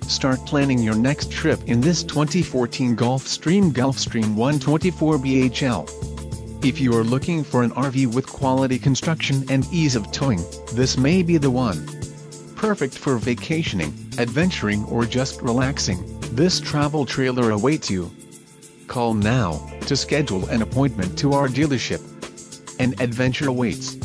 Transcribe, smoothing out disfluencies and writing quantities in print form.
Start planning your next trip in this 2014 Gulfstream 124 BHL. If you are looking for an RV with quality construction and ease of towing, this may be the one. Perfect for vacationing, adventuring or just relaxing, this travel trailer awaits you. Call now to schedule an appointment to our dealership. An adventure awaits.